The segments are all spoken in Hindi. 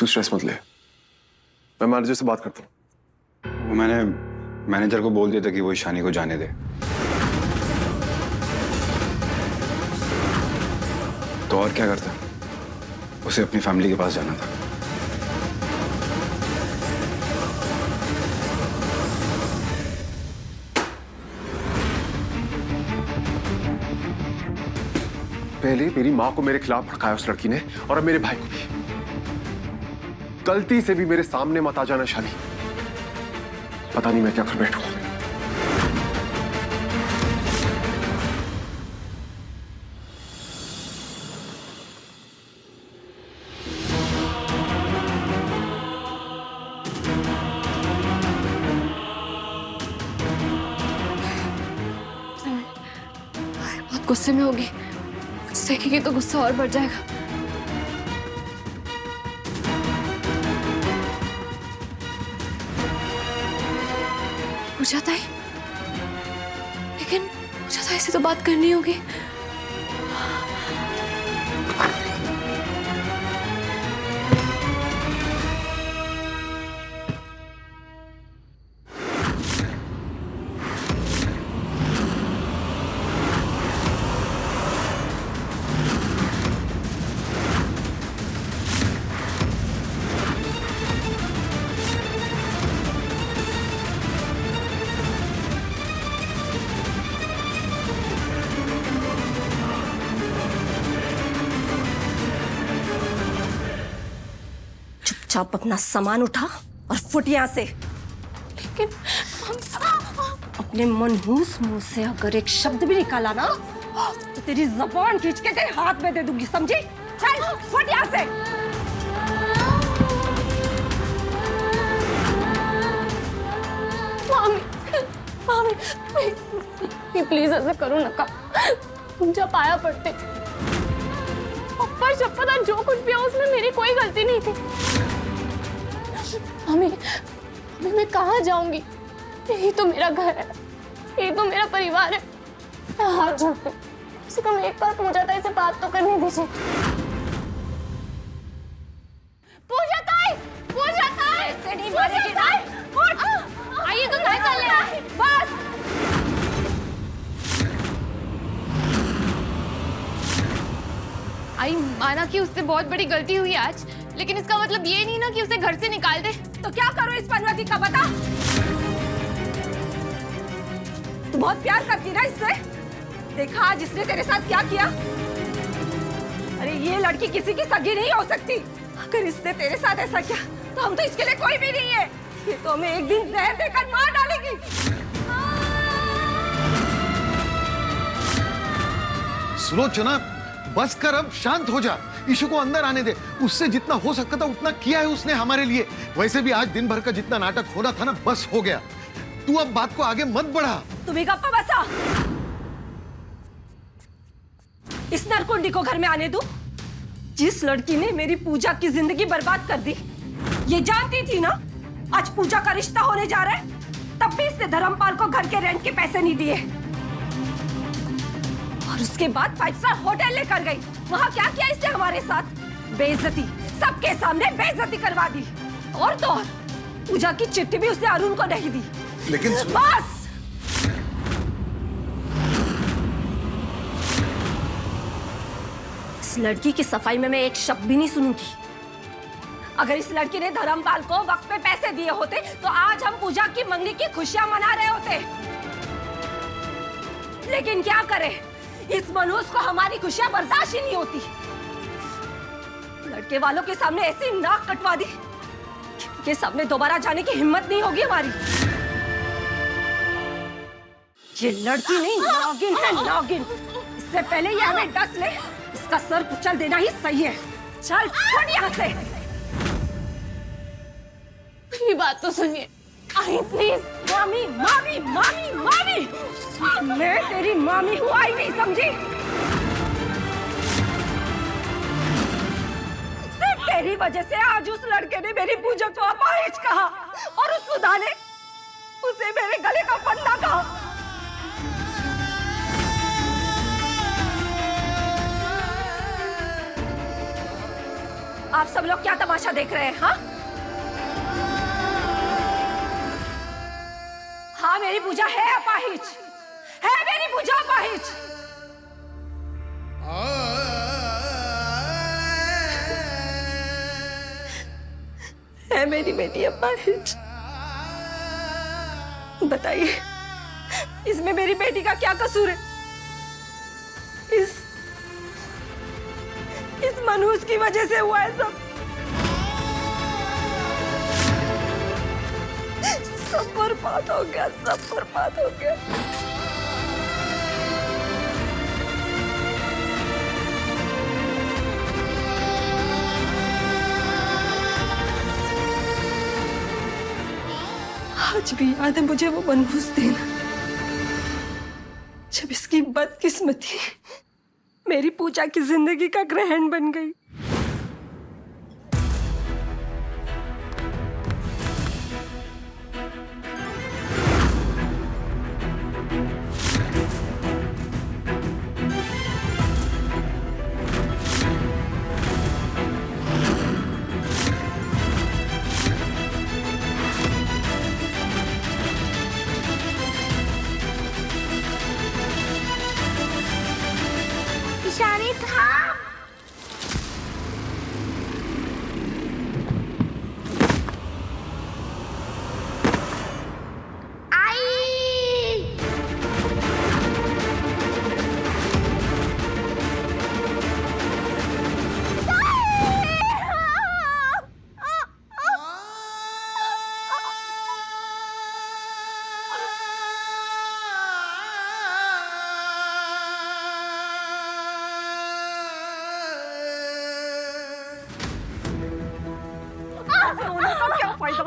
तू स्ट्रेस मत ले, मैं मैनेजर से बात करता हूँ। वो मैंने मैनेजर को बोल दिया था कि वो ईशानी को जाने दे। तो और क्या करता, उसे अपनी फैमिली के पास जाना था। पहले मेरी माँ को मेरे खिलाफ भड़काया उस लड़की ने, और अब मेरे भाई को भी। गलती से भी मेरे सामने मत आ जाना शादी, पता नहीं मैं क्या कर बैठूंगा। बहुत गुस्से में होगी, देखेगी तो गुस्सा और बढ़ जाएगा। पूजा ताई, लेकिन पूजा ताई से तो बात करनी होगी। चुपचाप अपना सामान उठा और फुट यहाँ से। लेकिन अपने मनहूस मुंह से अगर एक शब्द भी निकाला ना तो तेरी जबान खींच के तेरे हाथ में दे दूंगी, समझी? चल फुट यहाँ से। मामी, मामी, प्लीज ऐसा करो ना, मुझे पाया पड़ते। ऊपर चप्पल जो कुछ भी है उसमें मेरी कोई गलती नहीं थी। मम्मी, मैं कहाँ जाऊंगी? यही तो मेरा घर है, यही तो मेरा परिवार है। मैं हाथ जोड़ती हूँ, कम से कम एक बार पूजा ताई से बात तो करने दीजिए। पूजा ताई, पूजा ताई, ऐसे नहीं मारेगी ना। आइए तो घर चल रहे। बस आई माना कि उससे बहुत बड़ी गलती हुई आज, लेकिन इसका मतलब ये नहीं ना कि उसे घर से निकाल दे। तो क्या करो इस पनवती का, बता? तू बहुत प्यार करती ना इससे। देखा आज इसने तेरे साथ क्या किया। अरे ये लड़की किसी की सगी नहीं हो सकती। अगर इसने तेरे साथ ऐसा किया तो हम तो इसके लिए कोई भी नहीं है। ये तो हमें एक दिन जहर देकर मार डालेगी। सुलोचना, बस कर, अब शांत हो जा। ईशु को अंदर आने दे। उससे जितना हो सकता था उतना किया है उसने हमारे लिए। वैसे भी आज दिन भर का जितना नाटक होना था ना, बस हो गया। तू अब बात को आगे मत बढ़ा। तुम ही गप्पा बसा। इस नरकुंडी को घर में आने दूं? जिस लड़की ने मेरी पूजा की जिंदगी बर्बाद कर दी, ये जानती थी ना आज पूजा का रिश्ता होने जा रहा है, तब भी इसने धर्मपाल को घर के रेंट के पैसे नहीं दिए। और उसके बाद 5 स्टार होटल लेकर गई। वहां क्या किया इसने हमारे साथ? बेइज्जती, सबके सामने बेइज्जती करवा दी। और तो और पूजा की चिट्ठी भी उसने अरुण को नहीं दी। लेकिन बस इस लड़की की सफाई में मैं एक शब्द भी नहीं सुनूंगी। अगर इस लड़की ने धर्मपाल को वक्त पे पैसे दिए होते तो आज हम पूजा की मंगनी की खुशियां मना रहे होते। लेकिन क्या करें, इस मनोज को हमारी खुशियां बर्दाश्त ही नहीं होती। लड़के वालों के सामने ऐसी नाक कटवा दी कि उनके सामने दोबारा जाने की हिम्मत नहीं होगी हमारी। ये लड़की नहीं, नागिन है, नागिन। इससे पहले ये हमें डस ले, इसका सर कुचल देना ही सही है। चल छोड़ यहाँ से। मेरी बात तो सुनिए, आई प्लीज। मामी, मामी, मामी, मामी, मैं तेरी मामी हूँ, आई नहीं समझी? सिर्फ तेरी वजह से आज उस लड़के ने मेरी पूजा को अपाहिज कहा और उस सुधा ने उसे मेरे गले का फंदा कहा। आप सब लोग क्या तमाशा देख रहे हैं? हाँ हाँ, मेरी पूजा है अपाहिज, है मेरी पूजा अपाहिज। है मेरी बेटी अपाहिज। बताइए, इसमें मेरी बेटी का क्या कसूर है? इस मनहूस की वजह से हुआ है सब। सब बर्बाद हो गया, सब बर्बाद हो गया। आज भी याद है मुझे वो मनहूस दिन, जब इसकी बदकिस्मती मेरी पूजा की जिंदगी का ग्रहण बन गई। इशारे था। रोने का क्या फायदा?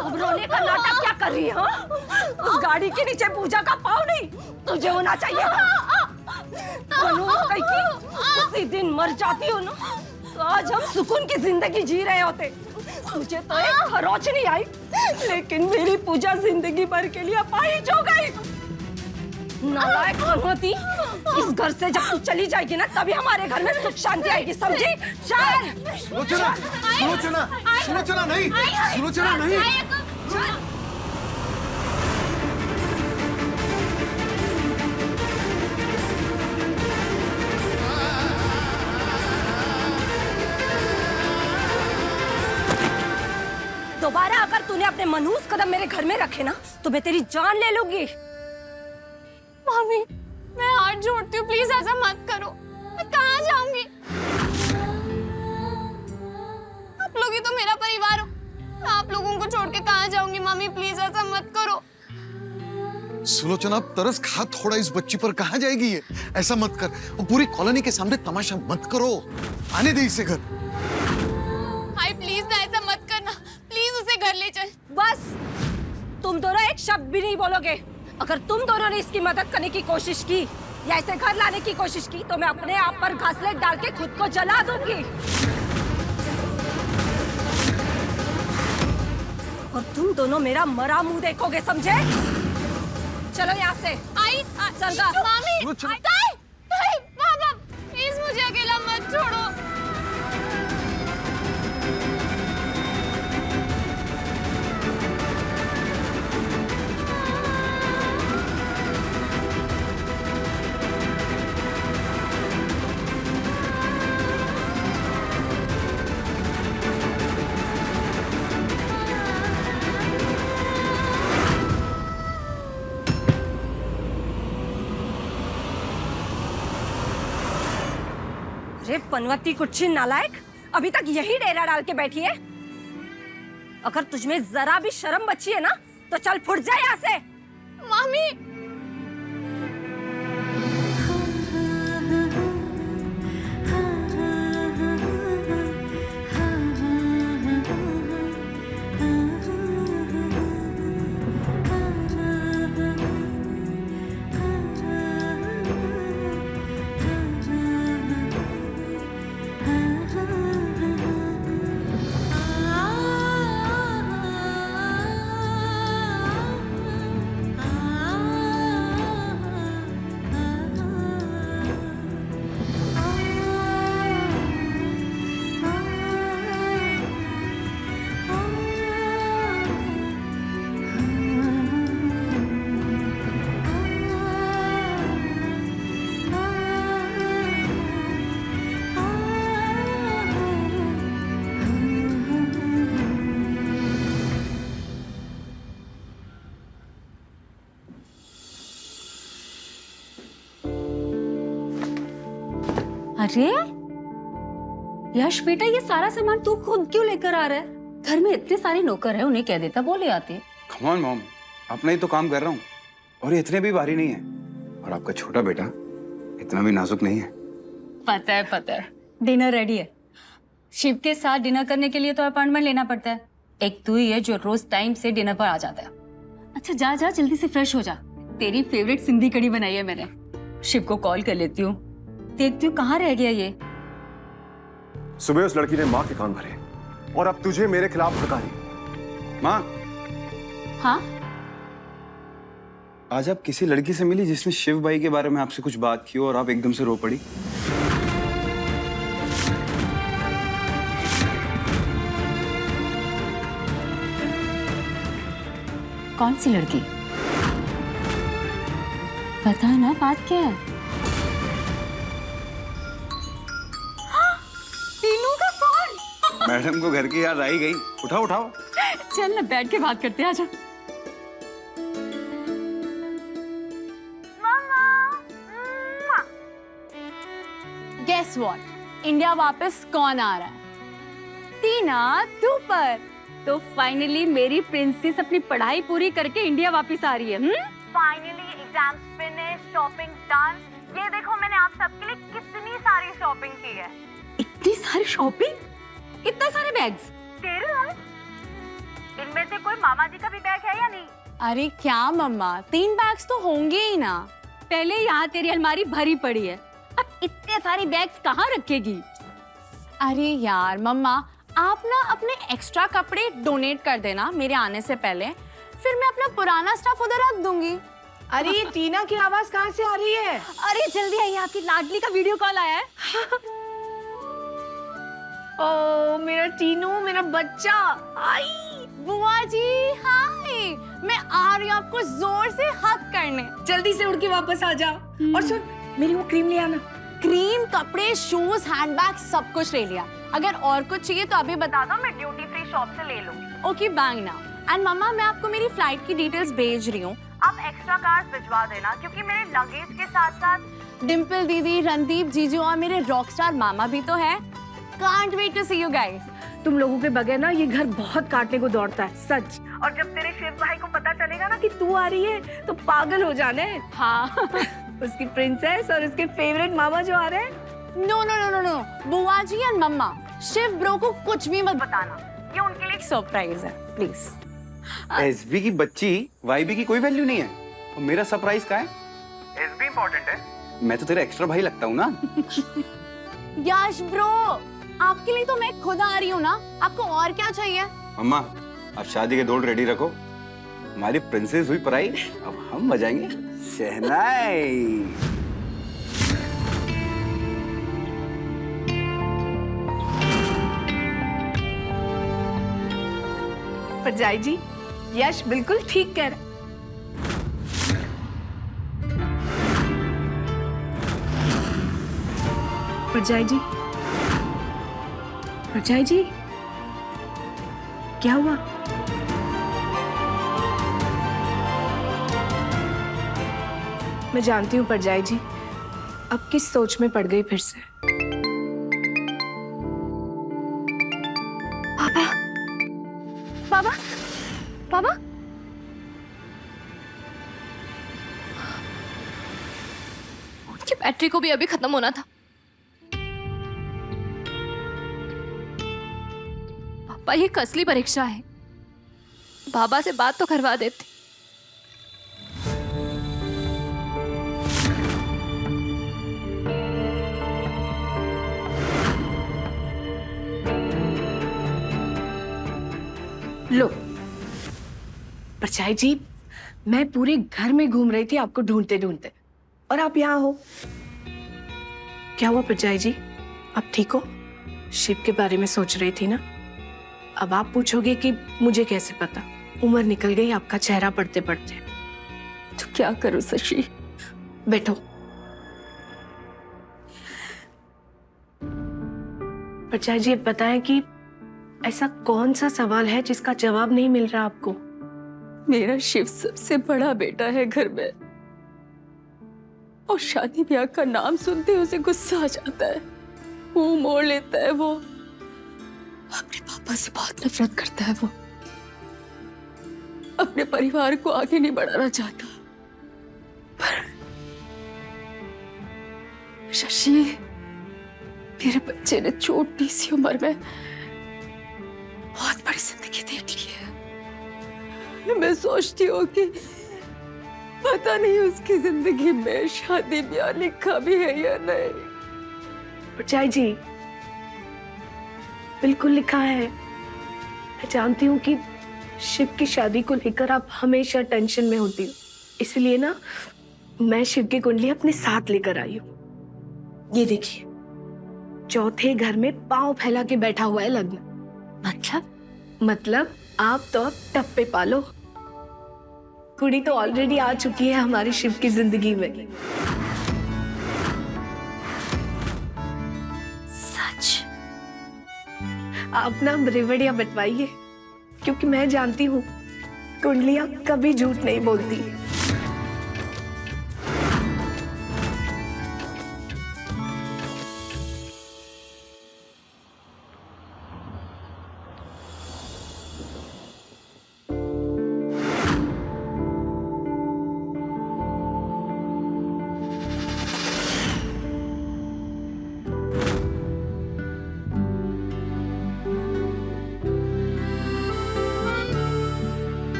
अब रोने का नाटक क्या कर रही है? हाँ? उस गाड़ी के नीचे पूजा का पाँव नहीं, तुझे होना चाहिए था। उसी दिन मर जाती हो ना, तो आज हम सुकून की जिंदगी जी रहे होते। तुझे तो एक खरोच नहीं आई, लेकिन मेरी पूजा जिंदगी भर के लिए अपाहिज हो गई। नालायक भगवती, इस घर से जब तू चली जाएगी ना, तभी हमारे घर में सुख शांति आएगी, समझी? चल। सुलोचना, सुलोचना, सुलोचना नहीं, सुलोचना नहीं। दोबारा अगर तूने अपने मनहूस कदम मेरे घर में रखे ना, तो मैं तेरी जान ले लूंगी। मामी, मैं हाथ जोड़ती हूँ, प्लीज ऐसा मत करो। मैं कहाँ जाऊंगी? आप लोग ही तो मेरा परिवार हो। मैं आप लोगों को छोड़ के कहाँ जाऊंगी? मामी प्लीज ऐसा मत करो। सुलोचना, अब तरस खा थोड़ा इस बच्ची पर, कहाँ जाएगी ये? ऐसा मत कर, और पूरी कॉलोनी के सामने तमाशा मत करो। आने दे इसे घर। हाय प्लीज ना ऐसा मत करना, प्लीज उसे घर ले चल। बस, तुम दोनों एक शब्द भी नहीं बोलोगे। अगर तुम दोनों ने इसकी मदद करने की कोशिश की या इसे घर लाने की कोशिश की, तो मैं अपने आप पर घासलेट डाल के खुद को जला दूंगी। और तुम दोनों मेरा मरा मुंह देखोगे, समझे? चलो यहाँ से। आई सरगा। मामी, सुलोचना। पापा प्लीज मुझे अकेला मत छोड़ो। अरे पनवती कुच्छी नालायक, अभी तक यही डेरा डाल के बैठी है। अगर तुझमें जरा भी शर्म बची है ना, तो चल फुट जा यहाँ से। मामी अरे यश बेटा, ये सारा सामान तू खुद क्यों लेकर आ रहा है? घर में इतने सारे नौकर हैं, उन्हें कह देता वो ले आते। कम ऑन मॉम, अपना ही तो काम कर रहा हूँ और ये इतने भी भारी नहीं है। और आपका छोटा बेटा इतना भी नाजुक नहीं है। पता है। डिनर रेडी है। शिव के साथ डिनर करने के लिए तो अपॉइंटमेंट लेना पड़ता है। एक तू ही है जो रोज टाइम से डिनर पर आ जाता है। अच्छा जा जा, जल्दी से फ्रेश हो जा। तेरी फेवरेट सिंधी कढ़ी बनाई है मैंने। शिव को कॉल कर लेती हूँ, देखती हूँ कहाँ रह गया ये। सुबह उस लड़की ने माँ के कान भरे और अब तुझे मेरे खिलाफ भड़का रही। माँ, हाँ आज आप किसी लड़की से मिली जिसने शिव भाई के बारे में आपसे कुछ बात की और आप एकदम से रो पड़ी? कौन सी लड़की? पता ना बात क्या है? तीनों का फोन। मैडम को घर की याद आई गई। उठाओ उठाओ। चल ना बैठ के बात करते हैं, आजा। गेस व्हाट, इंडिया वापस कौन आ रहा है? टीना, तू पर। तो फाइनली मेरी प्रिंसेस अपनी पढ़ाई पूरी करके इंडिया वापस आ रही है। Finally exams finish, shopping done. ये देखो मैंने आप सबके लिए कितनी सारी शॉपिंग की है। इतनी सारी शॉपिंग, इतने सारे बैग्स। तेरे हैं? इनमें से कोई मामा जी का भी बैग है या नहीं? अरे क्या मम्मा, 3 बैग्स तो होंगे ही ना। पहले यहाँ तेरी अलमारी भरी पड़ी है, अब इतने सारे बैग्स कहाँ रखेगी? अरे यार मम्मा, आप ना अपने एक्स्ट्रा कपड़े डोनेट कर देना मेरे आने से पहले, फिर मैं अपना पुराना स्टफ उधर रख दूंगी। अरे ये टीना की आवाज कहाँ से आ रही है? अरे जल्दी आइए, आपकी लाडली का वीडियो कॉल आया है। ओ मेरा टीनू, मेरा बच्चा। आई बुआ जी हाय, मैं आ रही हूँ आपको जोर से हक करने। जल्दी से उड़ के वापस आ जा। और सुन, मेरी वो क्रीम ले आना। क्रीम, कपड़े, शूज, हैंडबैग सब कुछ ले लिया। अगर और कुछ चाहिए तो अभी बता दो, मैं ड्यूटी फ्री शॉप से ले लूंगी। Okay bye now. एंड मम्मा, मैं आपको मेरी फ्लाइट की डिटेल्स भेज रही हूँ। आप एक्स्ट्रा कार्ड्स भिजवा देना क्योंकि मेरे लगेज के साथ साथ डिम्पल दीदी, रणदीप जीजू और मेरे रॉकस्टार मामा भी तो है। Can't wait to see you guys. तुम लोगों के बगैर ना ये घर बहुत काटने को दौड़ता है, सच। और जब तेरे शिव भाई को पता चलेगा ना कि तू आ रही है तो पागल हो जाने। हाँ। उसकी प्रिंसेस और उसके फेवरेट मामा जो आ रहे हैं। No no no no no, बुआ जी एंड मम्मा, शिव ब्रो को कुछ भी मत बताना, ये उनके लिए सरप्राइज है, प्लीज। एसबी की बच्ची वाईबी की कोई वैल्यू नहीं है और मेरा सरप्राइज का है? एसबी इंपॉर्टेंट है। मैं तो तेरा एक्स्ट्रा भाई लगता हूँ ना। यश ब्रो, आपके लिए तो मैं खुद आ रही हूँ ना, आपको और क्या चाहिए? अम्मा, अब शादी के दौड़ रेडी रखो। हमारी प्रिंसेस हुई पराई, अब हम बजाएंगे शहनाई। परजाई जी, यश बिल्कुल ठीक कह रहा। परजाई जी, परजाई जी, क्या हुआ? मैं जानती हूँ परजाई जी, अब किस सोच में पड़ गई फिर से। पापा, पापा, उनकी बैटरी को भी अभी खत्म होना था। पापा, ये कसली परीक्षा है, बाबा से बात तो करवा देते। लो परछाई जी, मैं पूरे घर में घूम रही थी आपको ढूंढते ढूंढते, और आप यहाँ हो। क्या हुआ परछाई जी, आप ठीक हो? शिव के बारे में सोच रही थी ना। अब आप पूछोगे कि मुझे कैसे पता, उम्र निकल गई आपका चेहरा पढ़ते पढ़ते। तो क्या करूं शशि? बैठो। परछाई जी, अब बताएं कि ऐसा कौन सा सवाल है जिसका जवाब नहीं मिल रहा आपको? मेरा शिव सबसे बड़ा बेटा है घर में, और शादी ब्याह का नाम सुनते ही उसे गुस्सा आ जाता है, मुंह मोड़ लेता है। वो अपने पापा से बहुत नफरत करता है। वो अपने परिवार को आगे नहीं बढ़ाना चाहता। पर शशि, मेरे बच्चे ने छोटी सी उम्र में बहुत बड़ी जिंदगी देख ली है। मैं सोचती हूँ कि पता नहीं उसकी जिंदगी में शादी ब्याह लिखा भी है या नहीं। जय जी, बिल्कुल लिखा है। मैं जानती हूँ कि शिव की शादी को लेकर आप हमेशा टेंशन में होती हो, इसलिए ना मैं शिव की कुंडली अपने साथ लेकर आई हूँ। ये देखिए, चौथे घर में पांव फैला के बैठा हुआ है लग्न। मतलब आप तो अब टप्पे पालो। कुड़ी तो ऑलरेडी आ चुकी है हमारी शिव की जिंदगी में। सच? आप ना रेवड़ियां बंटवाइए, क्योंकि मैं जानती हूँ कुंडलियां कभी झूठ नहीं बोलती।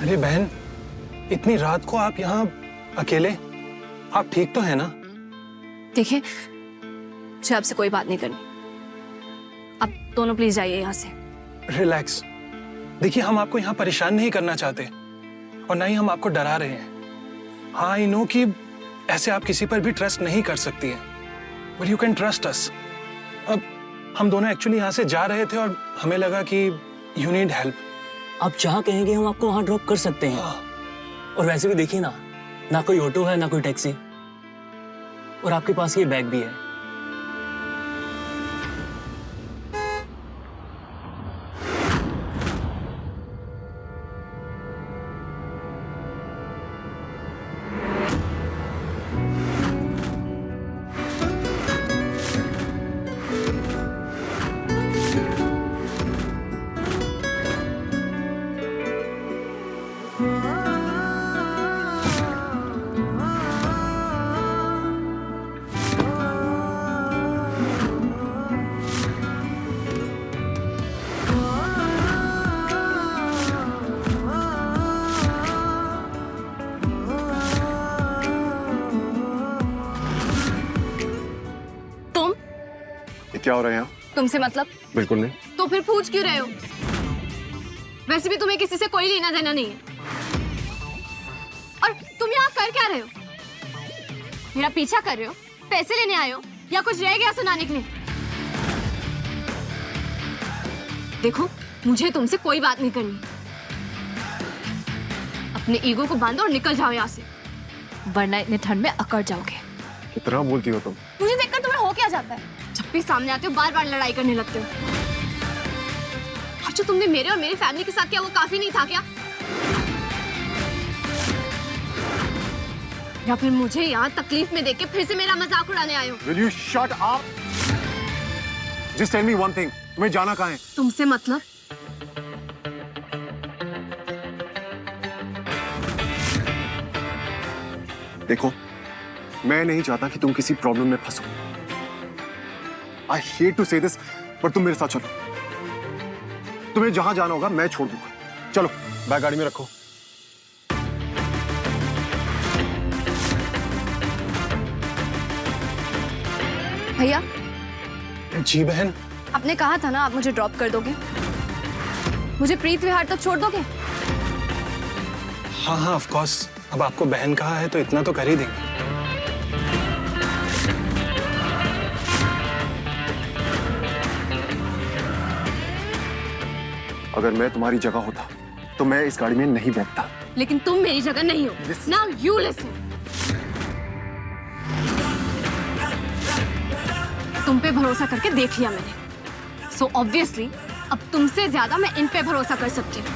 अरे बहन, इतनी रात को आप यहाँ अकेले? आप ठीक तो है ना? देखिए, मुझे आपसे कोई बात नहीं करनी। आप दोनों प्लीज जाइए यहाँ से। रिलैक्स। देखिए, हम आपको यहाँ परेशान नहीं करना चाहते और ना ही हम आपको डरा रहे हैं। हाँ, आई नो कि ऐसे आप किसी पर भी ट्रस्ट नहीं कर सकती हैं, but you can trust us. अब हम दोनों एक्चुअली यहाँ से जा रहे थे और हमें लगा कि यू नीड हेल्प। आप जहाँ कहेंगे हम आपको वहाँ ड्रॉप कर सकते हैं। और वैसे भी देखिए ना कोई ऑटो है ना कोई टैक्सी, और आपके पास ये बैग भी है। क्या हो रहा है यहाँ? तुमसे मतलब? बिल्कुल नहीं। तो फिर पूछ क्यों रहे हो? वैसे भी तुम्हें किसी से कोई लेना देना नहीं है। और तुम यहाँ कर क्या रहे हो? मेरा पीछा कर रहे हो? पैसे लेने आए हो या कुछ रह गया सुनाने के लिए? देखो, मुझे तुमसे कोई बात नहीं करनी। अपने ईगो को बांधो और निकल जाओ यहाँ से, वरना इतने ठंड में अकड़ जाओगे। कितना बोलती हो तुम? मुझे देखकर तुम्हें हो क्या जाता है? जब भी सामने आते हो बार बार लड़ाई करने लगते हो। और जो तुमने मेरे और मेरी फैमिली के साथ किया वो काफी नहीं था क्या? या फिर मुझे यहाँ तकलीफ में देख के फिर से मेरा मजाक उड़ाने आए हो? Will you shut up? Just tell me one thing. तुम्हें जाना कहाँ है? तुमसे मतलब? देखो, मैं नहीं चाहता कि तुम किसी प्रॉब्लम में फंसो। I hate to say this, पर तुम मेरे साथ चलो। तुम्हें जहां जाना होगा मैं छोड़ दूंगा। चलो, बैग गाड़ी में रखो। भैया। जी बहन। आपने कहा था ना आप मुझे ड्रॉप कर दोगे। मुझे प्रीत विहार तक छोड़ दोगे? हाँ हाँ, ऑफ कोर्स। अब आपको बहन कहा है तो इतना तो कर ही देंगे। अगर मैं तुम्हारी जगह होता तो मैं इस गाड़ी में नहीं बैठता। लेकिन तुम मेरी जगह नहीं हो। Now you listen. तुम पे भरोसा करके देख लिया मैंने। So obviously अब तुमसे ज्यादा मैं इन पे भरोसा कर सकती हूँ।